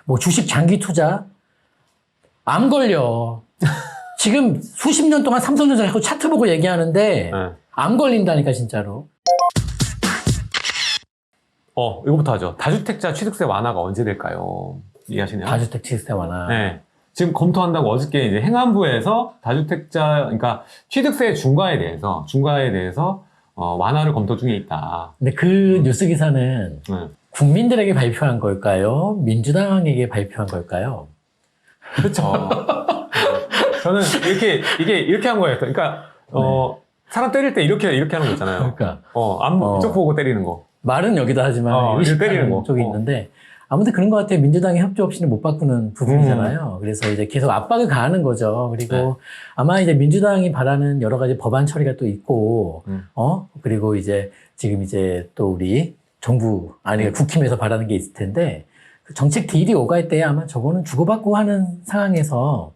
뭐 주식 장기 투자 안 걸려. 지금 수십 년 동안 삼성전자 자꾸 차트 보고 얘기하는데 안 걸린다니까 진짜로. 이거부터 하죠. 다주택자 취득세 완화가 언제 될까요? 이해하시나요? 다주택 취득세 완화. 네. 지금 검토한다고 어저께 이제 행안부에서 다주택자, 그러니까 취득세 중과에 대해서 완화를 검토 중에 있다. 근데 그 뉴스 기사는 국민들에게 발표한 걸까요? 민주당에게 발표한 걸까요? 그렇죠. 저는 이렇게 한 거예요. 그러니까 사람 때릴 때 이렇게 하는 거 있잖아요. 그러니까 이쪽 보고 때리는 거. 말은 여기다 하지만 이렇게 때리는 거. 쪽이 있는데 아무튼 그런 것 같아요. 민주당의 협조 없이는 못 바꾸는 부분이잖아요. 그래서 이제 계속 압박을 가하는 거죠. 그리고 아마 이제 민주당이 바라는 여러 가지 법안 처리가 또 있고, 그리고 이제 지금 이제 또 우리 정부, 국힘에서 바라는 게 있을 텐데, 그 정책 딜이 오갈 때 아마 저거는 주고받고 하는 상황에서,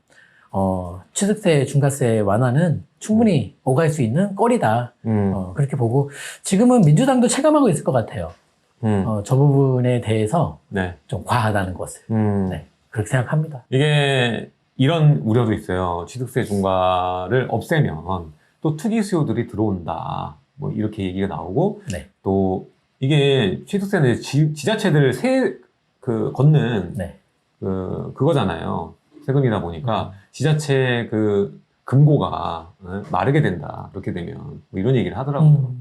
취득세, 중과세 완화는 충분히 오갈 수 있는 거리다. 그렇게 보고, 지금은 민주당도 체감하고 있을 것 같아요. 저 부분에 대해서 좀 과하다는 것을. 그렇게 생각합니다. 이게 이런 우려도 있어요. 취득세 중과를 없애면 또 투기 수요들이 들어온다. 뭐 이렇게 얘기가 나오고 또 이게 취득세는 지자체들 걷는 그거잖아요. 세금이다 보니까 지자체 금고가 마르게 된다. 그렇게 되면 뭐 이런 얘기를 하더라고요.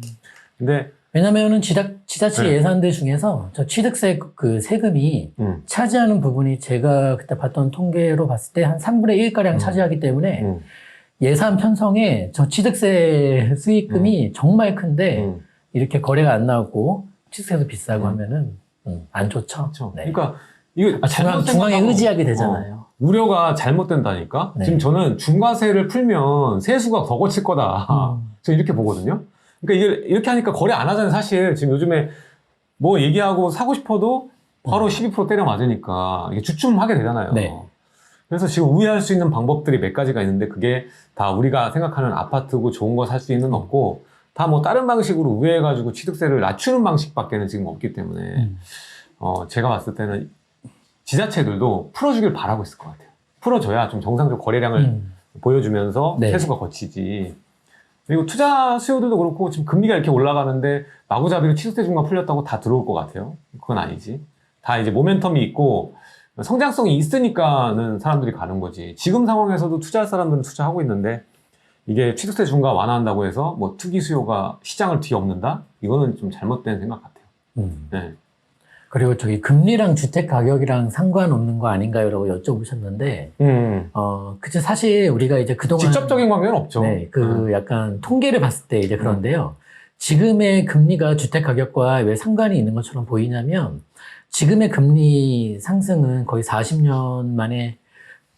근데 왜냐면은 지자체 예산들 중에서 저 취득세 세금이 차지하는 부분이 제가 그때 봤던 통계로 봤을 때 한 3분의 1가량 차지하기 때문에 예산 편성에 저 취득세 수익금이 정말 큰데 이렇게 거래가 안 나오고 취득세도 비싸고 하면은 안 좋죠. 그렇죠. 그러니까 이거 중앙에 의지하게 되잖아요. 우려가 잘못된다니까? 지금 저는 중과세를 풀면 세수가 더 거칠 거다. 저는 이렇게 보거든요. 그러니까 이렇게 하니까 거래 안 하잖아요, 사실. 지금 요즘에 뭐 얘기하고 사고 싶어도 바로 12% 때려 맞으니까 이게 주춤하게 되잖아요. 그래서 지금 우회할 수 있는 방법들이 몇 가지가 있는데 그게 다 우리가 생각하는 아파트고 좋은 거 살 수 있는 없고 다 뭐 다른 방식으로 우회해가지고 취득세를 낮추는 방식밖에는 지금 없기 때문에 제가 봤을 때는 지자체들도 풀어주길 바라고 있을 것 같아요. 풀어줘야 좀 정상적 거래량을 보여주면서 세수가 거치지. 그리고 투자 수요들도 그렇고 지금 금리가 이렇게 올라가는데 마구잡이로 취득세 중과 풀렸다고 다 들어올 것 같아요. 그건 아니지. 다 이제 모멘텀이 있고 성장성이 있으니까는 사람들이 가는 거지. 지금 상황에서도 투자할 사람들은 투자하고 있는데 이게 취득세 중과 완화한다고 해서 뭐 투기 수요가 시장을 뒤엎는다? 이거는 좀 잘못된 생각 같아요. 그리고 저기 금리랑 주택 가격이랑 상관없는 거 아닌가요? 라고 여쭤보셨는데, 그치, 사실 우리가 이제 그동안. 직접적인 관계는 없죠. 약간 통계를 봤을 때 이제 그런데요. 지금의 금리가 주택 가격과 왜 상관이 있는 것처럼 보이냐면, 지금의 금리 상승은 거의 40년 만에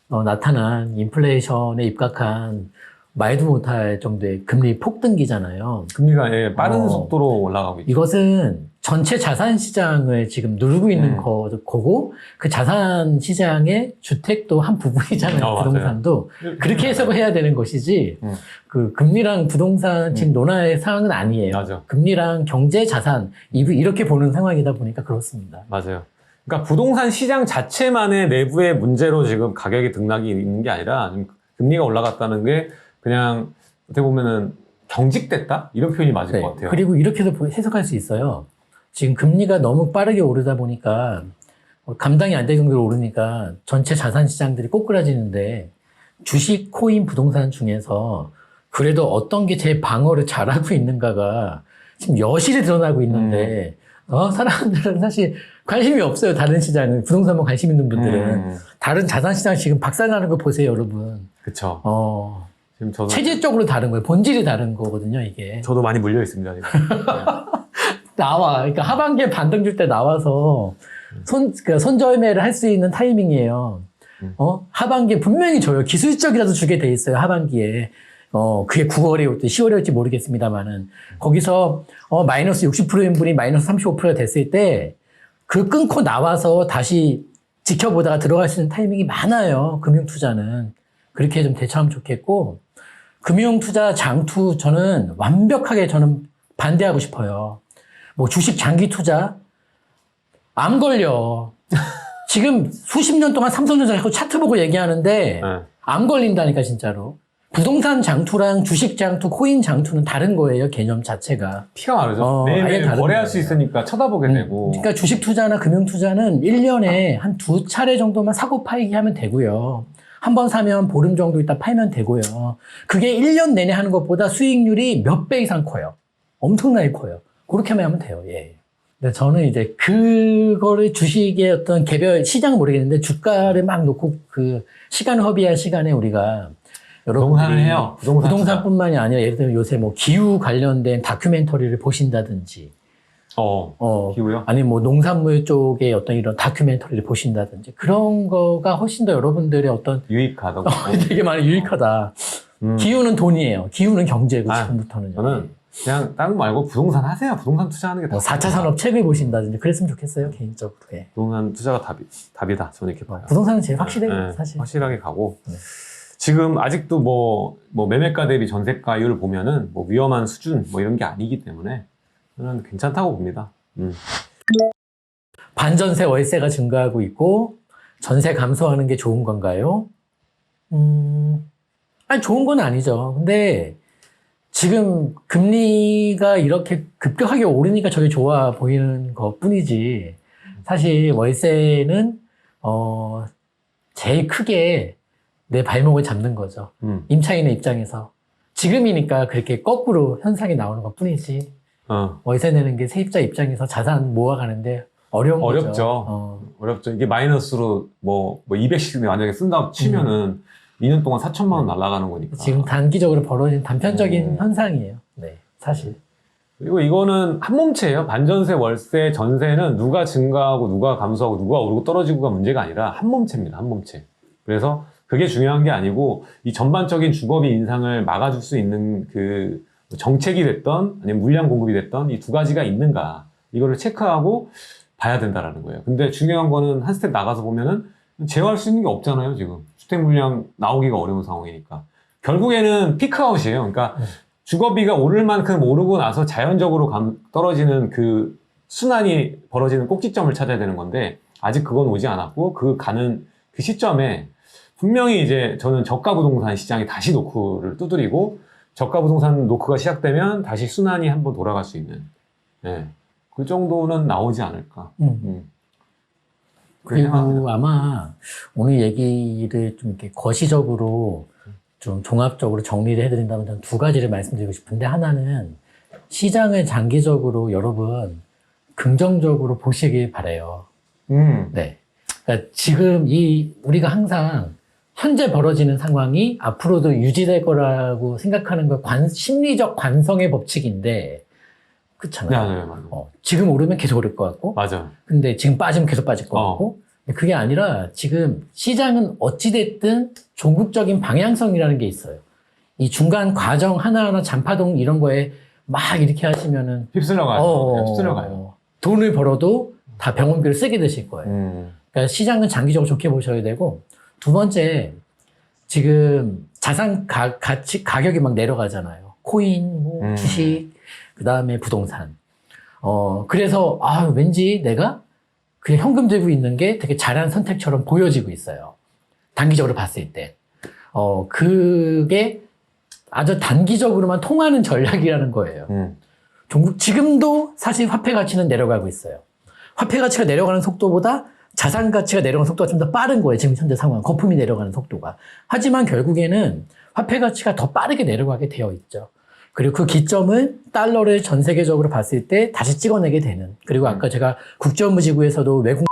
나타난 인플레이션에 입각한 말도 못할 정도의 금리 폭등기잖아요. 금리가 빠른 속도로 올라가고 있죠. 이것은 전체 자산 시장을 지금 누르고 있는 거고 그 자산 시장의 주택도 한 부분이잖아요. 부동산도. 그렇게 해석을 해야 되는 것이지 그 금리랑 부동산 지금 논할 상황은 아니에요. 금리랑 경제 자산 이렇게 보는 상황이다 보니까 그렇습니다. 맞아요. 그러니까 부동산 시장 자체만의 내부의 문제로 지금 가격의 등락이 있는 게 아니라 금리가 올라갔다는 게 그냥 어떻게 보면은 경직됐다? 이런 표현이 맞을 것 같아요. 그리고 이렇게도 해석할 수 있어요. 지금 금리가 너무 빠르게 오르다 보니까 감당이 안 될 정도로 오르니까 전체 자산 시장들이 꼬꾸라지는데 주식, 코인, 부동산 중에서 그래도 어떤 게 제 방어를 잘하고 있는가가 지금 여실히 드러나고 있는데 사람들은 사실 관심이 없어요. 다른 시장은. 부동산만 관심 있는 분들은. 다른 자산 시장 지금 박살나는 거 보세요, 여러분. 그쵸. 지금 저도 체질적으로 다른 거예요. 본질이 다른 거거든요, 이게. 저도 많이 물려 있습니다, 지금. 그러니까 하반기에 반등 줄 때 나와서 손절매를 할 수 있는 타이밍이에요. 하반기에 분명히 줘요. 기술적이라도 주게 돼 있어요, 하반기에. 그게 9월에 올지 10월에 올지 모르겠습니다만은. 거기서, 마이너스 60%인 분이 마이너스 35%가 됐을 때, 그 끊고 나와서 다시 지켜보다가 들어갈 수 있는 타이밍이 많아요, 금융투자는. 그렇게 좀 대처하면 좋겠고, 금융투자 장투 저는 완벽하게 반대하고 싶어요. 뭐 주식 장기 투자 안 걸려. 지금 수십 년 동안 삼성전자 자꾸 차트 보고 얘기하는데 네. 안 걸린다니까 진짜로. 부동산 장투랑 주식 장투, 코인 장투는 다른 거예요. 개념 자체가. 피가 마르죠. 아예 매일매일 다른 거래할 거예요. 수 있으니까 쳐다보게 되고. 그러니까 주식 투자나 금융 투자는 1년에 한 2차례 정도만 사고 팔기 하면 되고요. 한 번 사면 보름 정도 있다 팔면 되고요. 그게 1년 내내 하는 것보다 수익률이 몇 배 이상 커요. 엄청나게 커요. 그렇게만 하면 돼요. 예. 근데 저는 이제 그거를 주식의 어떤 개별 시장은 모르겠는데 주가를 막 놓고 그 시간 허비할 시간에 우리가 부동산을 해요. 부동산뿐만이 아니라 예를 들면 요새 뭐 기후 관련된 다큐멘터리를 보신다든지 기후요? 아니 뭐 농산물 쪽의 어떤 이런 다큐멘터리를 보신다든지 그런 거가 훨씬 더 여러분들의 어떤 유익하다고. 되게 많이 유익하다. 기후는 돈이에요. 기후는 경제고 지금부터는. 저는 그냥 다른 거 말고 부동산 하세요. 부동산 투자하는 게 더. 뭐 4차 산업 책을 보신다든지 그랬으면 좋겠어요. 개인적으로. 예. 부동산 투자가 답이다. 저는 이렇게 봐요. 부동산은 제일 확실해요. 네, 사실. 확실하게 가고. 네. 지금 아직도 뭐 매매가 대비 전세가율 보면은 뭐 위험한 수준 뭐 이런 게 아니기 때문에 저는 괜찮다고 봅니다. 반전세 월세가 증가하고 있고 전세 감소하는 게 좋은 건가요? 아니 좋은 건 아니죠. 근데 지금 금리가 이렇게 급격하게 오르니까 저게 좋아 보이는 것 뿐이지 사실 월세는 제일 크게 내 발목을 잡는 거죠. 임차인의 입장에서. 지금이니까 그렇게 거꾸로 현상이 나오는 것 뿐이지. 월세 내는 게 세입자 입장에서 자산 모아가는데 어려운 어렵죠. 거죠. 어렵죠. 이게 마이너스로 뭐 200씩 만약에 쓴다고 치면은 2년 동안 4천만 원 날아가는 거니까. 지금 단기적으로 벌어진 단편적인 현상이에요. 네, 사실. 그리고 이거는 한 몸체예요. 반전세, 월세, 전세는 누가 증가하고 누가 감소하고 누가 오르고 떨어지고가 문제가 아니라 한 몸체입니다. 한 몸체. 그래서 그게 중요한 게 아니고 이 전반적인 주거비 인상을 막아줄 수 있는 그 정책이 됐던 아니면 물량 공급이 됐던 이 두 가지가 있는가 이거를 체크하고 봐야 된다라는 거예요. 근데 중요한 거는 한 스텝 나가서 보면은 제어할 수 있는 게 없잖아요. 지금 주택 물량 나오기가 어려운 상황이니까 결국에는 피크아웃이에요. 그러니까 주거비가 오를 만큼 오르고 나서 자연적으로 떨어지는 그 순환이 벌어지는 꼭지점을 찾아야 되는 건데 아직 그건 오지 않았고 그 가는 그 시점에 분명히 이제 저는 저가 부동산 시장이 다시 노크를 두드리고 저가 부동산 노크가 시작되면 다시 순환이 한번 돌아갈 수 있는 그 정도는 나오지 않을까. 그리고 아마 오늘 얘기를 좀 이렇게 거시적으로 좀 종합적으로 정리를 해드린다면 저는 두 가지를 말씀드리고 싶은데 하나는 시장을 장기적으로 여러분 긍정적으로 보시길 바라요. 네. 그러니까 지금 우리가 항상 현재 벌어지는 상황이 앞으로도 유지될 거라고 생각하는 거 심리적 관성의 법칙인데 그렇잖아요. 네, 맞아요. 지금 오르면 계속 오를 것 같고 맞아요. 근데 지금 빠지면 계속 빠질 것 같고 그게 아니라 지금 시장은 어찌됐든 종국적인 방향성이라는 게 있어요. 이 중간 과정 하나하나 잔파동 이런 거에 막 이렇게 하시면은 휩쓸려 가요. 휩쓸려 가요. 돈을 벌어도 다 병원비를 쓰게 되실 거예요. 그러니까 시장은 장기적으로 좋게 보셔야 되고 두 번째 지금 자산 가격이 막 내려가잖아요. 코인, 뭐 주식, 그 다음에 부동산. 그래서 왠지 내가 그냥 현금 들고 있는 게 되게 잘한 선택처럼 보여지고 있어요. 단기적으로 봤을 때. 그게 아주 단기적으로만 통하는 전략이라는 거예요. 지금도 사실 화폐 가치는 내려가고 있어요. 화폐 가치가 내려가는 속도보다 자산 가치가 내려가는 속도가 좀 더 빠른 거예요. 지금 현재 상황. 거품이 내려가는 속도가. 하지만 결국에는 화폐 가치가 더 빠르게 내려가게 되어 있죠. 그리고 그 기점을 달러를 전 세계적으로 봤을 때 다시 찍어내게 되는. 그리고 아까 제가 국제무지구에서도 외국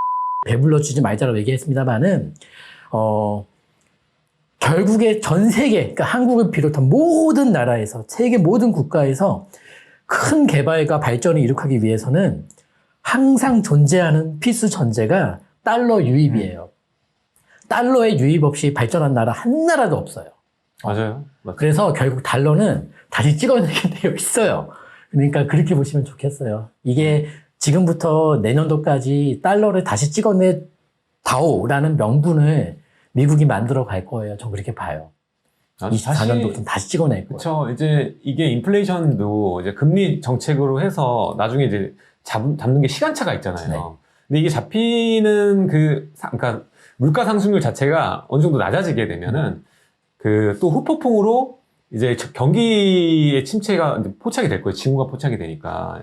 배불러주지 말자라고 얘기했습니다만은, 결국에 전 세계, 그러니까 한국을 비롯한 모든 나라에서, 세계 모든 국가에서 큰 개발과 발전을 이룩하기 위해서는 항상 존재하는 필수 전제가 달러 유입이에요. 달러의 유입 없이 발전한 나라 한 나라도 없어요. 맞아요. 그래서 결국 달러는 다시 찍어내게 되어 있어요. 그러니까 그렇게 보시면 좋겠어요. 이게 지금부터 내년도까지 달러를 다시 찍어내 다오라는 명분을 미국이 만들어 갈 거예요. 저 그렇게 봐요. 24년도부터 다시 찍어낼 거예요. 그렇죠. 이제 이게 인플레이션도 이제 금리 정책으로 해서 나중에 이제 잡는 게 시간차가 있잖아요. 근데 이게 잡히는 그러니까 물가 상승률 자체가 어느 정도 낮아지게 되면은 그 또 후폭풍으로 이제 경기의 침체가 이제 포착이 될 거예요. 징후가 포착이 되니까.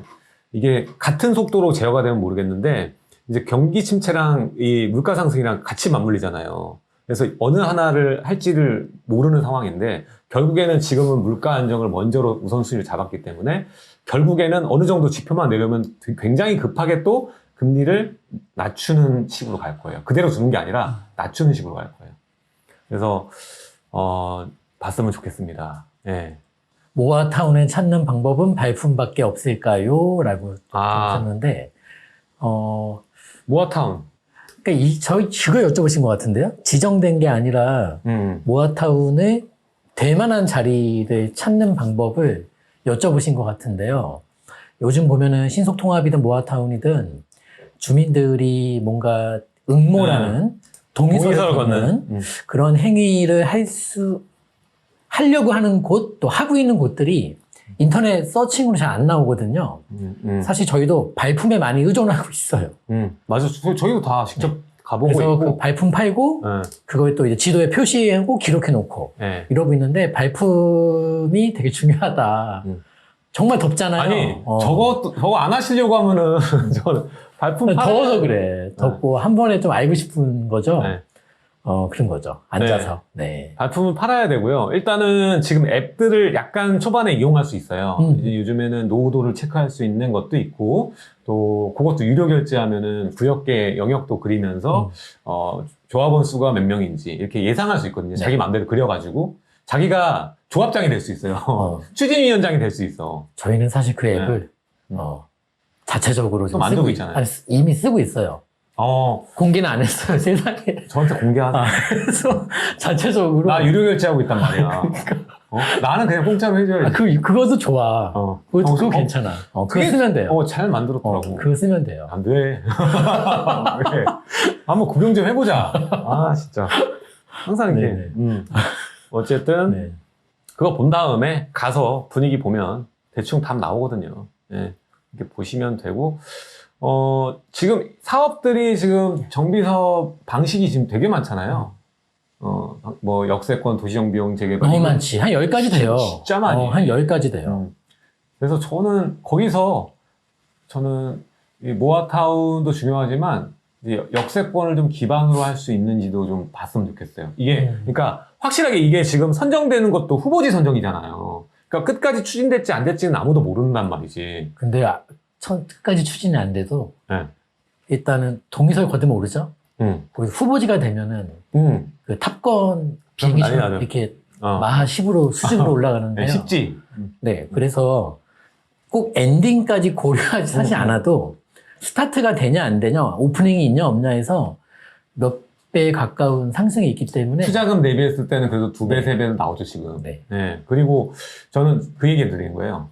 이게 같은 속도로 제어가 되면 모르겠는데 이제 경기 침체랑 이 물가 상승이랑 같이 맞물리잖아요. 그래서 어느 하나를 할지를 모르는 상황인데 결국에는 지금은 물가 안정을 먼저로 우선순위를 잡았기 때문에 결국에는 어느 정도 지표만 내려면 굉장히 급하게 또 금리를 낮추는 식으로 갈 거예요. 그대로 두는 게 아니라 낮추는 식으로 갈 거예요. 그래서 봤으면 좋겠습니다. 예. 모아타운을 찾는 방법은 발품밖에 없을까요? 라고 하셨는데 모아타운. 그러니까 저희 그거 여쭤보신 것 같은데요. 지정된 게 아니라 모아타운의 될 만한 자리를 찾는 방법을 여쭤보신 것 같은데요. 요즘 보면은 신속통합이든 모아타운이든 주민들이 뭔가 응모라는 동의서를 걷는 그런 행위를 하려고 하는 곳, 또 하고 있는 곳들이 인터넷 서칭으로 잘 안 나오거든요. 사실 저희도 발품에 많이 의존하고 있어요. 맞아. 저희도 다 직접 가보고 그래서 있고. 그 발품 팔고, 그걸 또 이제 지도에 표시하고 기록해놓고, 이러고 있는데, 발품이 되게 중요하다. 정말 덥잖아요. 아니, 저거 안 하시려고 하면은, 저는 발품 더워서 그래. 덥고, 한 번에 좀 알고 싶은 거죠. 그런 거죠. 앉아서. 네. 발품을 팔아야 되고요. 일단은 지금 앱들을 약간 초반에 이용할 수 있어요. 이제 요즘에는 노후도를 체크할 수 있는 것도 있고, 또 그것도 유료 결제하면은 구역계 영역도 그리면서 조합원 수가 몇 명인지 이렇게 예상할 수 있거든요. 자기 마음대로 그려가지고 자기가 조합장이 될 수 있어요. 추진위원장이 될 수 있어. 저희는 사실 그 앱을 자체적으로 좀 만들고 있잖아요. 이미 쓰고 있어요. 공개는 안 했어요, 세상에. 저한테 공개하세요. 그래서 자체적으로. 나 유료 결제하고 있단 말이야. 나는 그냥 공짜로 해줘야지. 그것도 좋아. 그거 괜찮아. 그거 쓰면 돼요. 잘 만들었더라고. 그거 쓰면 돼요. 안 돼. 왜? 한번 구경 좀 해보자. 진짜. 항상 이렇게. 어쨌든, 그거 본 다음에 가서 분위기 보면 대충 답 나오거든요. 이렇게 보시면 되고, 지금 사업들이 지금 정비사업 방식이 지금 되게 많잖아요. 뭐 역세권 도시정비용 재개발. 너무 많지. 한 10가지 돼요. 진짜 많이. 한 10가지 돼요. 그래서 저는 거기서 이 모아타운도 중요하지만 역세권을 좀 기반으로 할 수 있는지도 좀 봤으면 좋겠어요. 이게 그러니까 확실하게 이게 지금 선정되는 것도 후보지 선정이잖아요. 그러니까 끝까지 추진됐지 안 됐지는 아무도 모른단 말이지. 근데 끝까지 추진이 안 돼도 일단은 동의서를 거두면 오르죠. 거기 후보지가 되면은 그 탑건 비행기처럼 이렇게 마하 10으로 수직으로 올라가는데요. 쉽지. 네, 그래서 꼭 엔딩까지 고려하지 사실 않아도 스타트가 되냐 안 되냐, 오프닝이 있냐 없냐 해서 몇 배에 가까운 상승이 있기 때문에 투자금 대비했을 때는 그래도 2배, 3배는 나오죠 지금. 그리고 저는 그 얘기 드리는 거예요.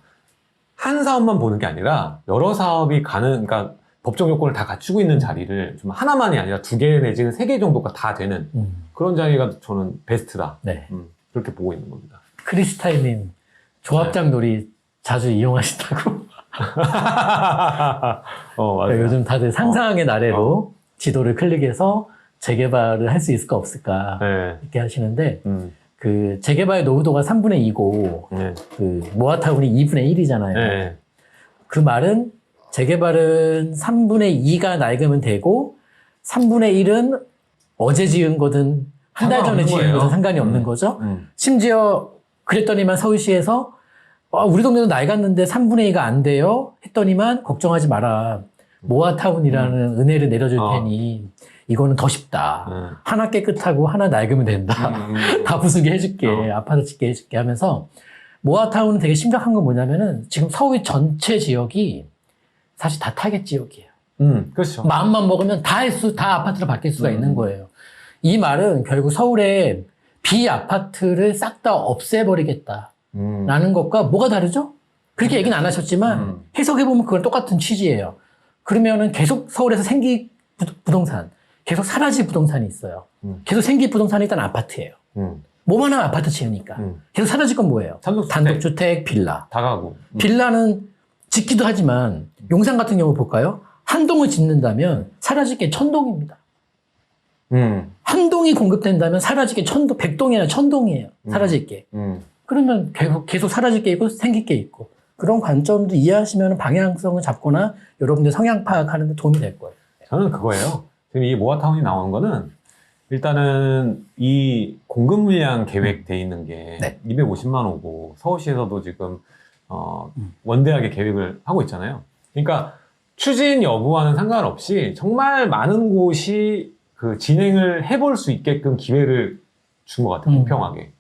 한 사업만 보는 게 아니라 여러 사업이 그러니까 법적 요건을 다 갖추고 있는 자리를 좀 하나만이 아니라 2개 내지는 3개 정도가 다 되는 그런 자리가 저는 베스트다. 그렇게 보고 있는 겁니다. 크리스타일님 조합장 놀이 자주 이용하신다고. 맞아요. 요즘 다들 상상의 나래로 지도를 클릭해서 재개발을 할 수 있을까 없을까 이렇게 하시는데 그 재개발 노후도가 3분의 2고 그 모아타운이 2분의 1이잖아요. 그 말은 재개발은 3분의 2가 낡으면 되고 3분의 1은 어제 지은 거든 한 달 전에 지은 거든 상관이 없는 거죠. 심지어 그랬더니만 서울시에서 우리 동네도 낡았는데 3분의 2가 안 돼요? 했더니만 걱정하지 마라. 모아타운이라는 은혜를 내려줄 테니 이거는 더 쉽다. 하나 깨끗하고 하나 낡으면 된다. 다 부수게 해줄게. 아파트 짓게 해줄게 하면서 모아타운은 되게 심각한 건 뭐냐면은 지금 서울 전체 지역이 사실 다 타겟 지역이에요. 그렇죠. 마음만 먹으면 다 아파트로 바뀔 수가 있는 거예요. 이 말은 결국 서울의 비아파트를 싹 다 없애버리겠다. 라는 것과 뭐가 다르죠? 그렇게 얘기는 안 하셨지만 해석해보면 그건 똑같은 취지예요. 그러면은 계속 서울에서 생기 부동산, 계속 사라질 부동산이 있어요. 계속 생길 부동산이 일단 아파트예요. 뭐만 하면 아파트 지으니까. 계속 사라질 건 뭐예요? 단독주택, 빌라. 다가구. 빌라는 짓기도 하지만 용산 같은 경우 볼까요? 한 동을 짓는다면 사라질 게 1000동입니다. 한 동이 공급된다면 사라질 게 100동이나 1000동이에요. 사라질 게. 그러면 계속 사라질 게 있고 생길 게 있고. 그런 관점도 이해하시면 방향성을 잡거나 여러분들 성향 파악하는 데 도움이 될 거예요. 저는 그거예요. 지금 이 모아타운이 나온 거는 일단은 이 공급 물량 계획돼 있는 게 네. 250만 호고 서울시에서도 지금 원대하게 계획을 하고 있잖아요. 그러니까 추진 여부와는 상관없이 정말 많은 곳이 그 진행을 해볼 수 있게끔 기회를 준 것 같아요. 공평하게.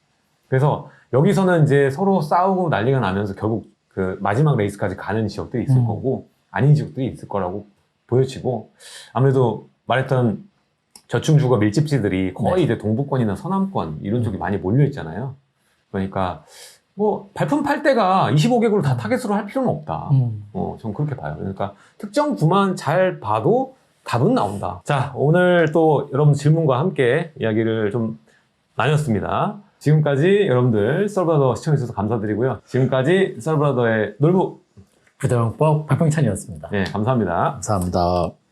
그래서 여기서는 이제 서로 싸우고 난리가 나면서 결국 그 마지막 레이스까지 가는 지역들이 있을 거고 아닌 지역들이 있을 거라고 보여지고 아무래도 말했던 저층주거 밀집지들이 거의 네. 이제 동부권이나 서남권 이런 쪽이 많이 몰려 있잖아요. 그러니까 뭐 발품 팔 때가 25개구를 다 타겟으로 할 필요는 없다. 전 그렇게 봐요. 그러니까 특정 구만 잘 봐도 답은 나온다. 자, 오늘 또 여러분 질문과 함께 이야기를 좀 나눴습니다. 지금까지 여러분들 썰브라더 시청해주셔서 감사드리고요. 지금까지 썰브라더의 놀부 부동법 박병찬이었습니다. 네, 감사합니다. 감사합니다.